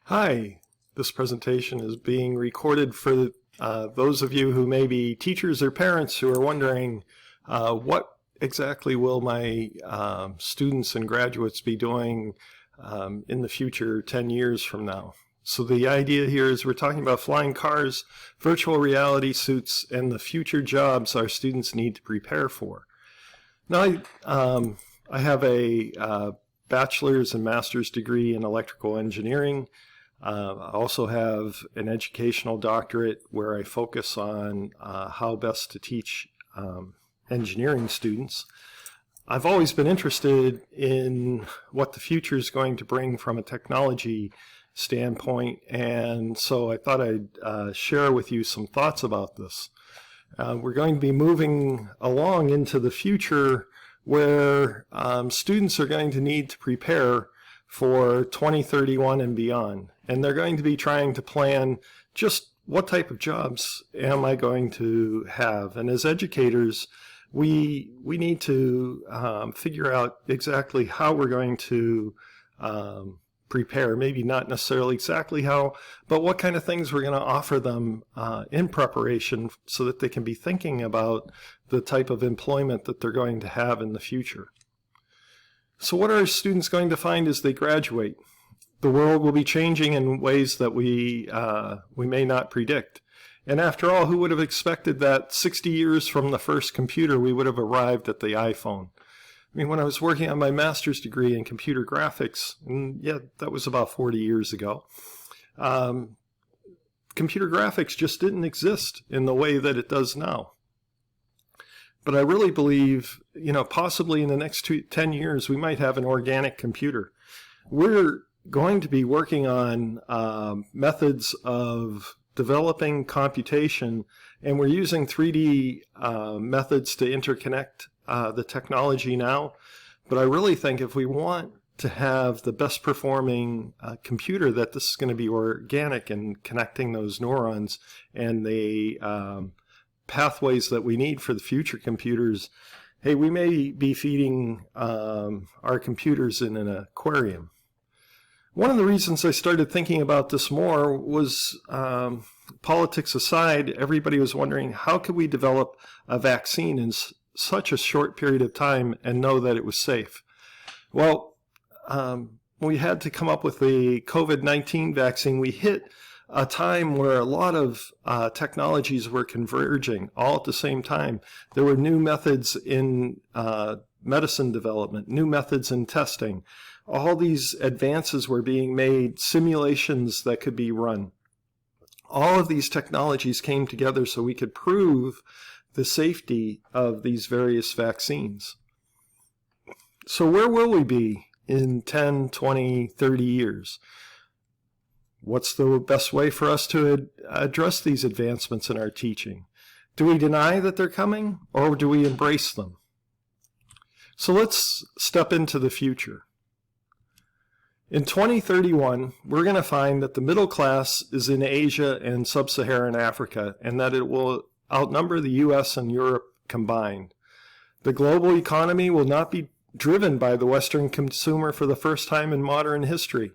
Hi, this presentation is being recorded for those of you who may be teachers or parents who are wondering what exactly will my students and graduates be doing in the future 10 years from now. So the idea here is we're talking about flying cars, virtual reality suits, and the future jobs our students need to prepare for. Now, I have a bachelor's and master's degree in electrical engineering. I also have an educational doctorate where I focus on how best to teach engineering students. I've always been interested in what the future is going to bring from a technology standpoint, and so I thought I'd share with you some thoughts about this. We're going to be moving along into the future where students are going to need to prepare for 2031 and beyond. And they're going to be trying to plan just what type of jobs am I going to have. And as educators, we need to figure out exactly how we're going to prepare. Maybe not necessarily exactly how, but what kind of things we're going to offer them in preparation so that they can be thinking about the type of employment that they're going to have in the future. So what are students going to find as they graduate? The world will be changing in ways that we may not predict. And after all, who would have expected that 60 years from the first computer we would have arrived at the iPhone? I mean, when I was working on my master's degree in computer graphics, and yeah, that was about 40 years ago, computer graphics just didn't exist in the way that it does now. But I really believe, possibly in the next 10 years, we might have an organic computer. We're going to be working on methods of developing computation, and we're using 3D methods to interconnect the technology now. But I really think if we want to have the best performing computer, that this is going to be organic and connecting those neurons and the pathways that we need for the future computers. Hey, we may be feeding our computers in an aquarium. One of the reasons I started thinking about this more was, politics aside, everybody was wondering how could we develop a vaccine in such a short period of time and know that it was safe? Well, we had to come up with the COVID-19 vaccine. We hit a time where a lot of technologies were converging all at the same time. There were new methods in medicine development, new methods in testing. All these advances were being made, simulations that could be run. All of these technologies came together so we could prove the safety of these various vaccines. So where will we be in 10, 20, 30 years? What's the best way for us to address these advancements in our teaching? Do we deny that they're coming, or do we embrace them? So let's step into the future. In 2031, we're going to find that the middle class is in Asia and sub-Saharan Africa, and that it will outnumber the US and Europe combined. The global economy will not be driven by the Western consumer for the first time in modern history.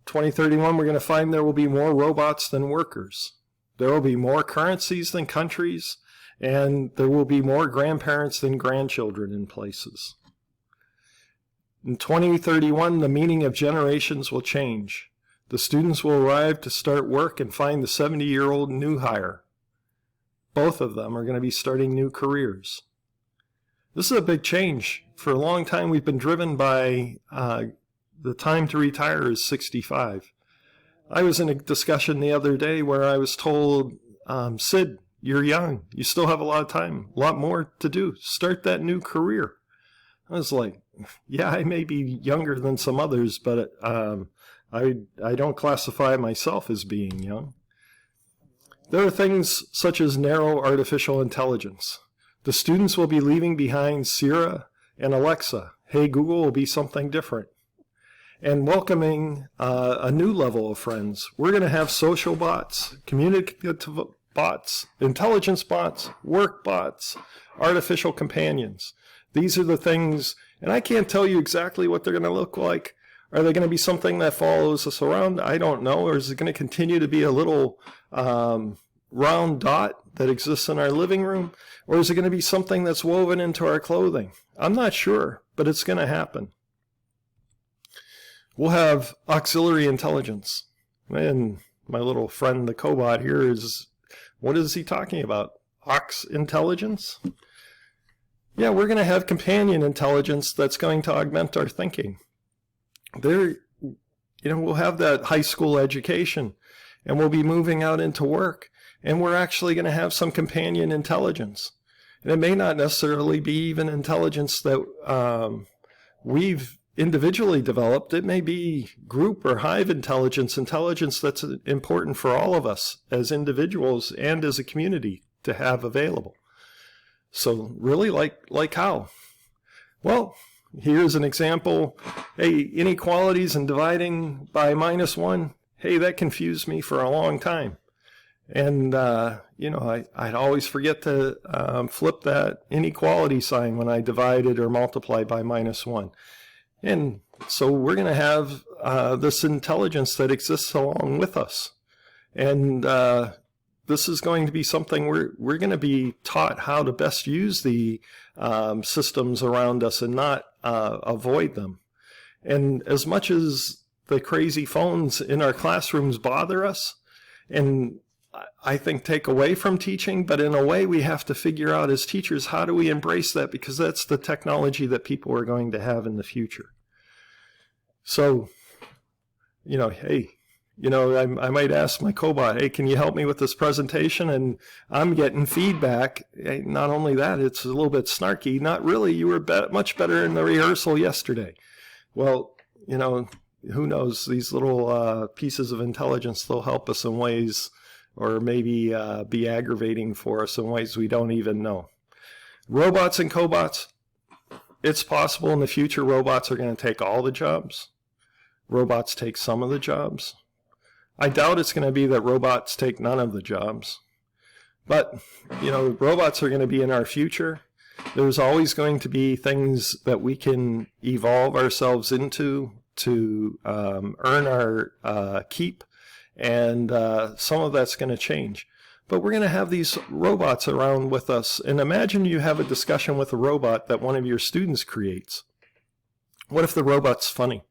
2031, we're going to find there will be more robots than workers. There will be more currencies than countries, and there will be more grandparents than grandchildren in places. In 2031, the meaning of generations will change. The students will arrive to start work and find the 70-year-old new hire. Both of them are going to be starting new careers. This is a big change. For a long time, we've been driven by the time to retire is 65. I was in a discussion the other day where I was told, Sid, you're young. You still have a lot of time, a lot more to do. Start that new career. I was like, yeah, I may be younger than some others, but I don't classify myself as being young. There are things such as narrow artificial intelligence. The students will be leaving behind Siri and Alexa. Hey, Google will be something different. And welcoming a new level of friends. We're going to have social bots, communicative bots, intelligence bots, work bots, artificial companions. These are the things, and I can't tell you exactly what they're going to look like Are they going to be something that follows us around? I don't know. Or is it going to continue to be a little round dot that exists in our living room? Or is it going to be something that's woven into our clothing? I'm not sure, but it's going to happen. We'll have auxiliary intelligence. And my little friend, the cobot here, what is he talking about? Ox intelligence? Yeah, we're going to have companion intelligence that's going to augment our thinking. We'll have that high school education, and we'll be moving out into work, and we're actually going to have some companion intelligence. And it may not necessarily be even intelligence that we've individually developed. It may be group or hive intelligence that's important for all of us as individuals and as a community to have available. So really, like how? Well, here's an example. Hey, inequalities and dividing by -1. Hey, that confused me for a long time. And, I'd always forget to flip that inequality sign when I divided or multiplied by -1. And so we're going to have this intelligence that exists along with us. And this is going to be something we're going to be taught how to best use the systems around us and not avoid them. And as much as the crazy phones in our classrooms bother us, and I think take away from teaching, but in a way we have to figure out as teachers, how do we embrace that? Because that's the technology that people are going to have in the future. So, hey, I might ask my cobot, hey, can you help me with this presentation? And I'm getting feedback. Hey, not only that, it's a little bit snarky. Not really. You were much better in the rehearsal yesterday. Well, who knows? These little pieces of intelligence, they'll help us in ways, or maybe be aggravating for us in ways we don't even know. Robots and cobots, it's possible in the future robots are going to take all the jobs. Robots take some of the jobs. I doubt it's going to be that robots take none of the jobs. But, robots are going to be in our future. There's always going to be things that we can evolve ourselves into to earn our keep. And some of that's going to change. But we're going to have these robots around with us. And imagine you have a discussion with a robot that one of your students creates. What if the robot's funny?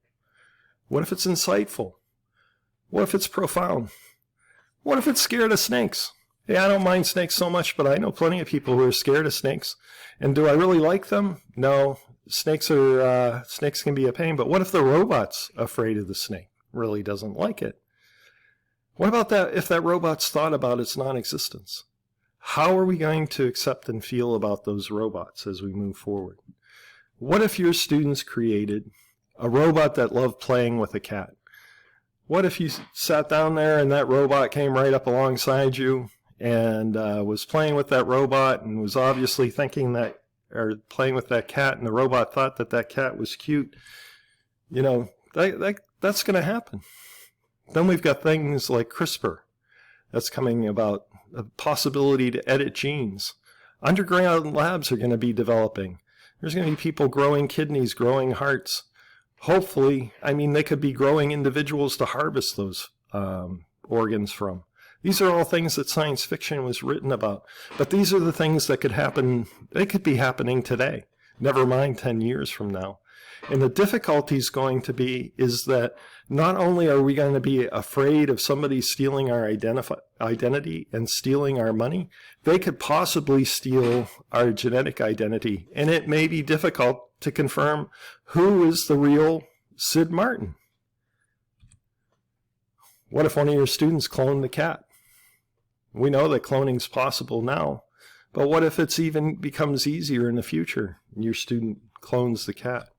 What if it's insightful? What if it's profound? What if it's scared of snakes? Hey, I don't mind snakes so much, but I know plenty of people who are scared of snakes. And do I really like them? No. Snakes can be a pain. But what if the robot's afraid of the snake? Really doesn't like it? What about that if that robot's thought about its non-existence? How are we going to accept and feel about those robots as we move forward? What if your students created a robot that loved playing with a cat? What if you sat down there and that robot came right up alongside you and was playing with that robot and was obviously thinking that, or playing with that cat, and the robot thought that that cat was cute? That's going to happen. Then we've got things like CRISPR that's coming about, the possibility to edit genes. Underground labs are going to be developing. There's going to be people growing kidneys, growing hearts. Hopefully, they could be growing individuals to harvest those organs from. These are all things that science fiction was written about. But these are the things that could happen. They could be happening today, never mind 10 years from now. And the difficulty is going to be is that not only are we going to be afraid of somebody stealing our identity and stealing our money, they could possibly steal our genetic identity. And it may be difficult to confirm who is the real Sid Martin. What if one of your students cloned the cat? We know that cloning is possible now, but what if it's even becomes easier in the future and your student clones the cat?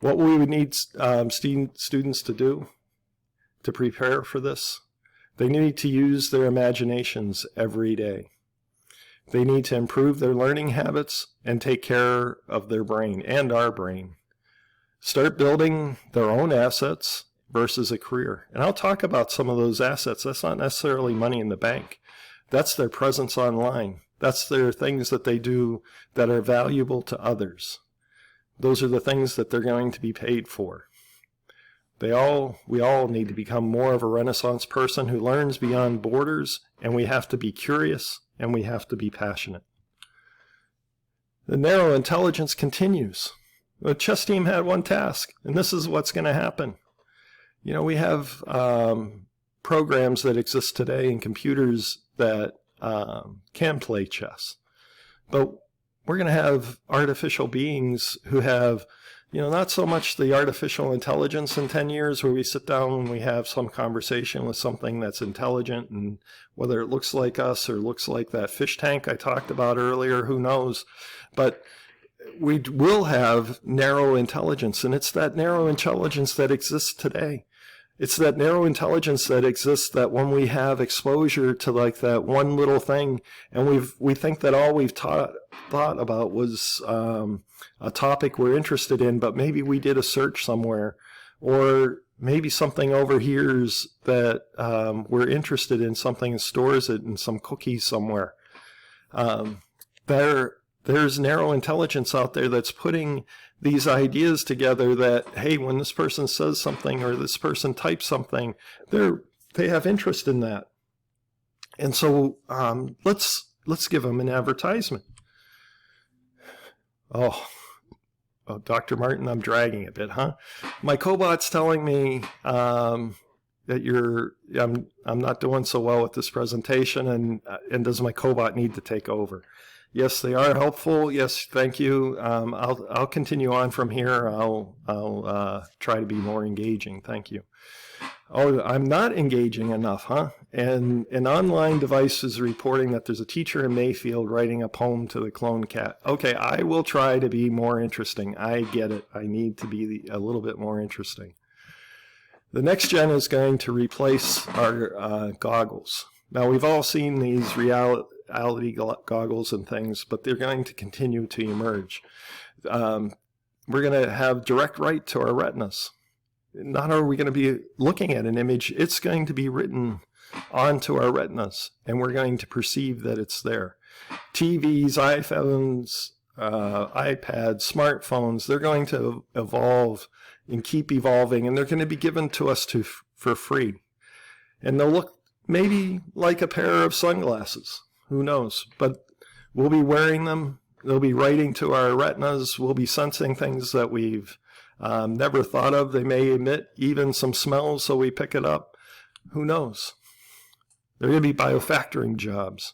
What we would need students to do to prepare for this, they need to use their imaginations every day. They need to improve their learning habits and take care of their brain and our brain. Start building their own assets versus a career. And I'll talk about some of those assets. That's not necessarily money in the bank. That's their presence online. That's their things that they do that are valuable to others. those are the things that they're going to be paid for. We all need to become more of a Renaissance person who learns beyond borders, and we have to be curious, and we have to be passionate. The narrow intelligence continues. The chess team had one task, and this is what's going to happen. You know, we have programs that exist today in computers that can play chess. But we're going to have artificial beings who have, you know, not so much the artificial intelligence in 10 years where we sit down and we have some conversation with something that's intelligent, and whether it looks like us or looks like that fish tank I talked about earlier, who knows. But we will have narrow intelligence, and it's that narrow intelligence that exists today. It's that narrow intelligence that exists that when we have exposure to like that one little thing, and we think that all we've thought about was a topic we're interested in, but maybe we did a search somewhere, or maybe something overhears that we're interested in something and stores it in some cookies somewhere. There's narrow intelligence out there that's putting these ideas together that, hey, when this person says something or this person types something, they have interest in that. And so let's give them an advertisement. Oh, Dr. Martin, I'm dragging a bit, huh? My cobot's telling me that I'm not doing so well with this presentation, and does my cobot need to take over? Yes, they are helpful. Yes, thank you. I'll continue on from here. I'll try to be more engaging. Thank you. Oh, I'm not engaging enough, huh? And an online device is reporting that there's a teacher in Mayfield writing a poem to the clone cat. Okay, I will try to be more interesting. I get it. I need to be a little bit more interesting. The next gen is going to replace our goggles. Now, we've all seen these reality goggles and things, but they're going to continue to emerge. We're going to have direct write to our retinas. Not are we going to be looking at an image, it's going to be written onto our retinas, and we're going to perceive that it's there. TVs, iPhones, iPads, smartphones, they're going to evolve and keep evolving, and they're going to be given to us for free. And they'll look maybe like a pair of sunglasses. Who knows? But we'll be wearing them. They'll be writing to our retinas. We'll be sensing things that we've never thought of. They may emit even some smells, so we pick it up. Who knows? There are going to be biofactoring jobs.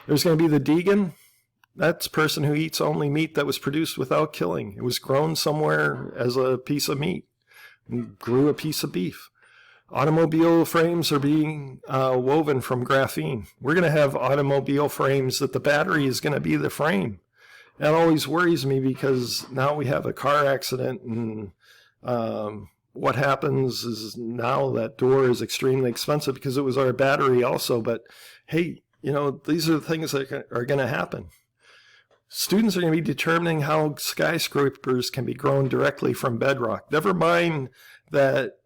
There's going to be the degan. That's a person who eats only meat that was produced without killing. It was grown somewhere as a piece of meat and grew a piece of beef. Automobile frames are being woven from graphene. We're going to have automobile frames that the battery is going to be the frame. That always worries me because now we have a car accident, and what happens is now that door is extremely expensive because it was our battery also. But hey, you know, these are the things that are going to happen. Students are going to be determining how skyscrapers can be grown directly from bedrock. Never mind that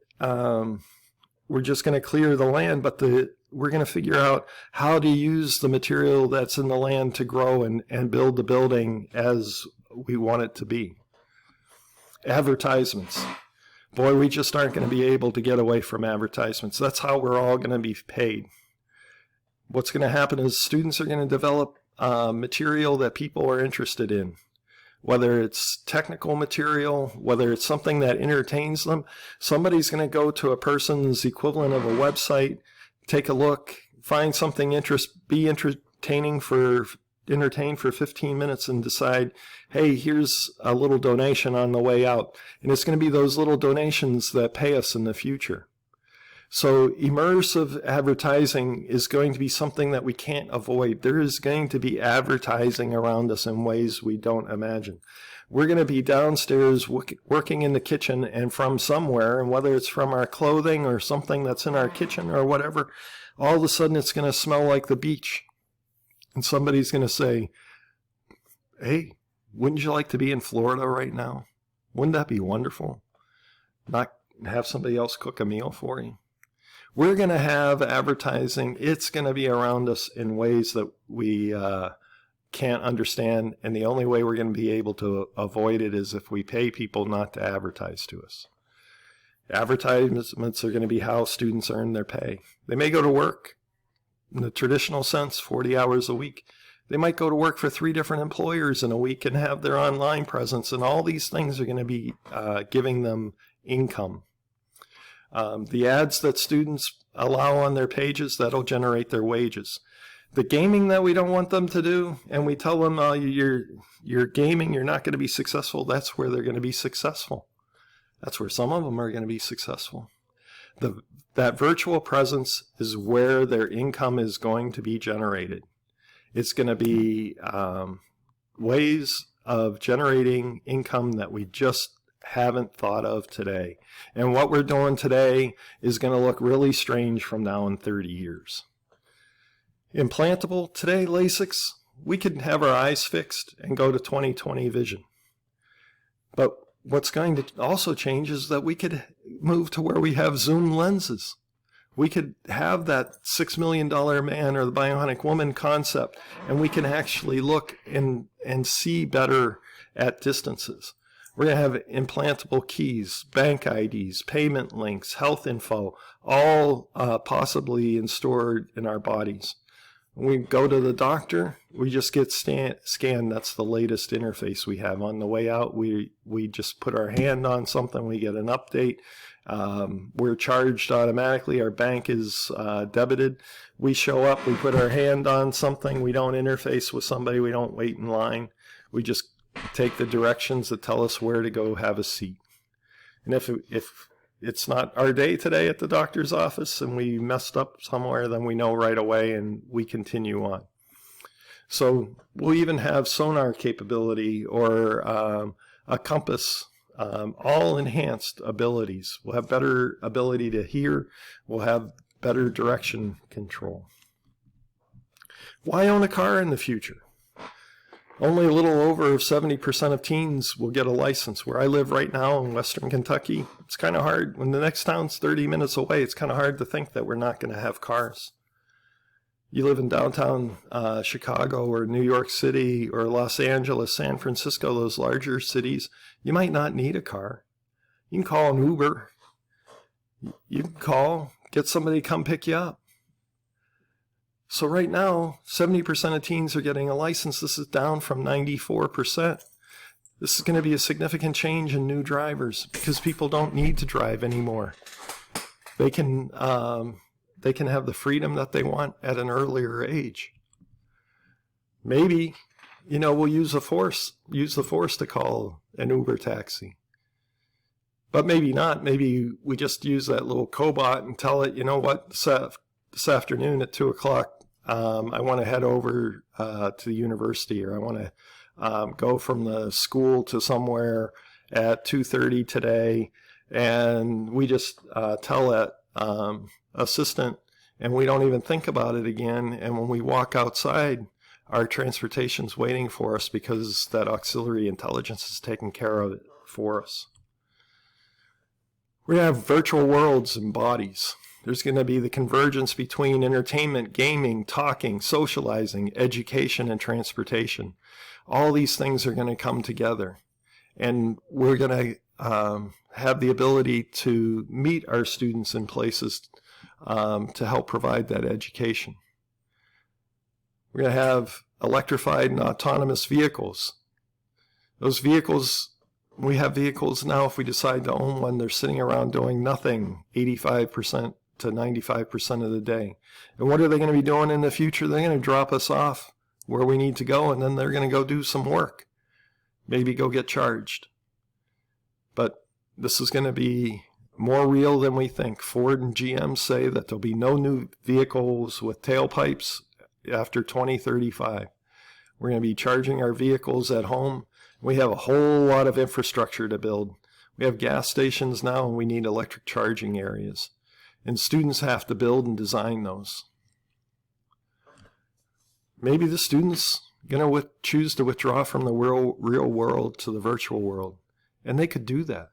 we're just going to clear the land, but we're going to figure out how to use the material that's in the land to grow and build the building as we want it to be. Advertisements. Boy, we just aren't going to be able to get away from advertisements. That's how we're all going to be paid. What's going to happen is students are going to develop material that people are interested in. Whether it's technical material, whether it's something that entertains them, somebody's going to go to a person's equivalent of a website, take a look, find something be entertained for 15 minutes and decide, hey, here's a little donation on the way out. And it's going to be those little donations that pay us in the future. So immersive advertising is going to be something that we can't avoid. There is going to be advertising around us in ways we don't imagine. We're going to be downstairs working in the kitchen and from somewhere, and whether it's from our clothing or something that's in our kitchen or whatever, all of a sudden it's going to smell like the beach. And somebody's going to say, hey, wouldn't you like to be in Florida right now? Wouldn't that be wonderful? Not have somebody else cook a meal for you. We're going to have advertising. It's going to be around us in ways that we can't understand, and the only way we're going to be able to avoid it is if we pay people not to advertise to us. Advertisements are going to be how students earn their pay. They may go to work in the traditional sense, 40 hours a week. They might go to work for 3 different employers in a week and have their online presence, and all these things are going to be giving them income. The ads that students allow on their pages, that'll generate their wages. The gaming that we don't want them to do, and we tell them, you're gaming, you're not going to be successful, that's where they're going to be successful. That's where some of them are going to be successful. That virtual presence is where their income is going to be generated. It's going to be ways of generating income that we just haven't thought of today. And what we're doing today is going to look really strange from now in 30 years. Implantable, today, LASIKs, we could have our eyes fixed and go to 20/20 vision. But what's going to also change is that we could move to where we have zoom lenses. We could have that $6 million man or the bionic woman concept, and we can actually look and see better at distances. We're going to have implantable keys, bank IDs, payment links, health info, all possibly stored in our bodies. When we go to the doctor, we just get scanned. That's the latest interface we have. On the way out, we just put our hand on something, we get an update. We're charged automatically. Our bank is debited. We show up, we put our hand on something. We don't interface with somebody. We don't wait in line. We just take the directions that tell us where to go have a seat. And if it's not our day today at the doctor's office and we messed up somewhere, then we know right away and we continue on. So we'll even have sonar capability or a compass, all enhanced abilities. We'll have better ability to hear. We'll have better direction control. Why own a car in the future? Only a little over 70% of teens will get a license. Where I live right now in Western Kentucky, it's kind of hard. When the next town's 30 minutes away, it's kind of hard to think that we're not going to have cars. You live in downtown Chicago or New York City or Los Angeles, San Francisco, those larger cities, you might not need a car. You can call an Uber. You can get somebody to come pick you up. So right now, 70% of teens are getting a license. This is down from 94%. This is going to be a significant change in new drivers because people don't need to drive anymore. They can have the freedom that they want at an earlier age. Maybe, we'll use the force to call an Uber taxi. But maybe not. Maybe we just use that little cobot and tell it, you know what, this afternoon at 2 o'clock, I want to head over to the university, or I want to go from the school to somewhere at 2:30 today. And we just tell that assistant, and we don't even think about it again. And when we walk outside, our transportation's waiting for us because that auxiliary intelligence is taking care of it for us. We're going to have virtual worlds and bodies. There's going to be the convergence between entertainment, gaming, talking, socializing, education, and transportation. All these things are going to come together. And we're going to have the ability to meet our students in places to help provide that education. We're going to have electrified and autonomous vehicles. Those vehicles, we have vehicles now, if we decide to own one, they're sitting around doing nothing 85% to 95% of the day. And what are they going to be doing in the future? They're going to drop us off where we need to go, and then they're going to go do some work. Maybe go get charged. But this is going to be more real than we think. Ford and GM say that there'll be no new vehicles with tailpipes after 2035. We're going to be charging our vehicles at home. We have a whole lot of infrastructure to build. We have gas stations now, and we need electric charging areas. And students have to build and design those. Maybe the students going to choose to withdraw from the real world to the virtual world. And they could do that.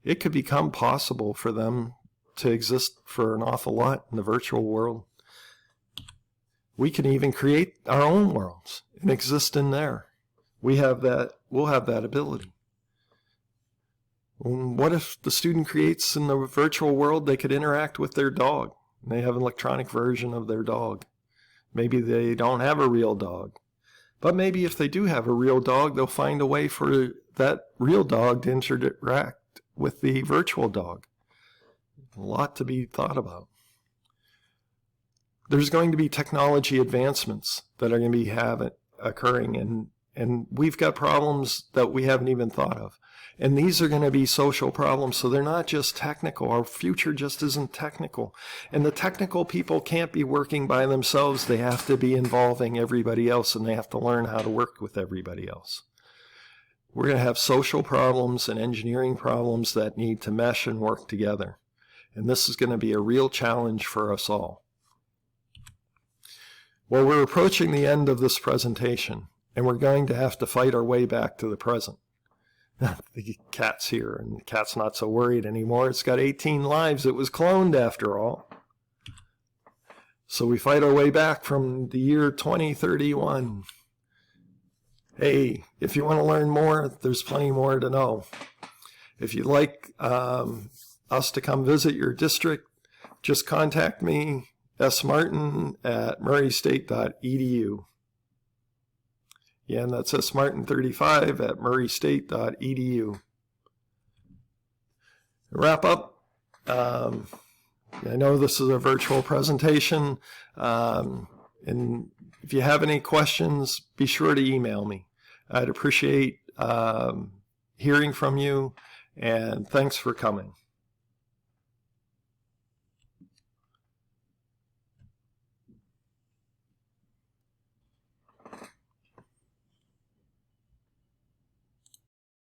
It could become possible for them to exist for an awful lot in the virtual world. We can even create our own worlds and exist in there. We'll have that ability. What if the student creates in the virtual world, they could interact with their dog? They have an electronic version of their dog. Maybe they don't have a real dog. But maybe if they do have a real dog, they'll find a way for that real dog to interact with the virtual dog. A lot to be thought about. There's going to be technology advancements that are going to be occurring, and we've got problems that we haven't even thought of. And these are going to be social problems, so they're not just technical. Our future just isn't technical. And the technical people can't be working by themselves. They have to be involving everybody else, and they have to learn how to work with everybody else. We're going to have social problems and engineering problems that need to mesh and work together. And this is going to be a real challenge for us all. Well, we're approaching the end of this presentation, and we're going to have to fight our way back to the present. The cat's here, and the cat's not so worried anymore. It's got 18 lives. It was cloned after all. So we fight our way back from the year 2031. Hey, if you want to learn more, there's plenty more to know. If you'd like us to come visit your district, just contact me, smartin@murraystate.edu. Again, that's smartin35@murraystate.edu. Wrap up. I know this is a virtual presentation, and if you have any questions, be sure to email me. I'd appreciate hearing from you, and thanks for coming.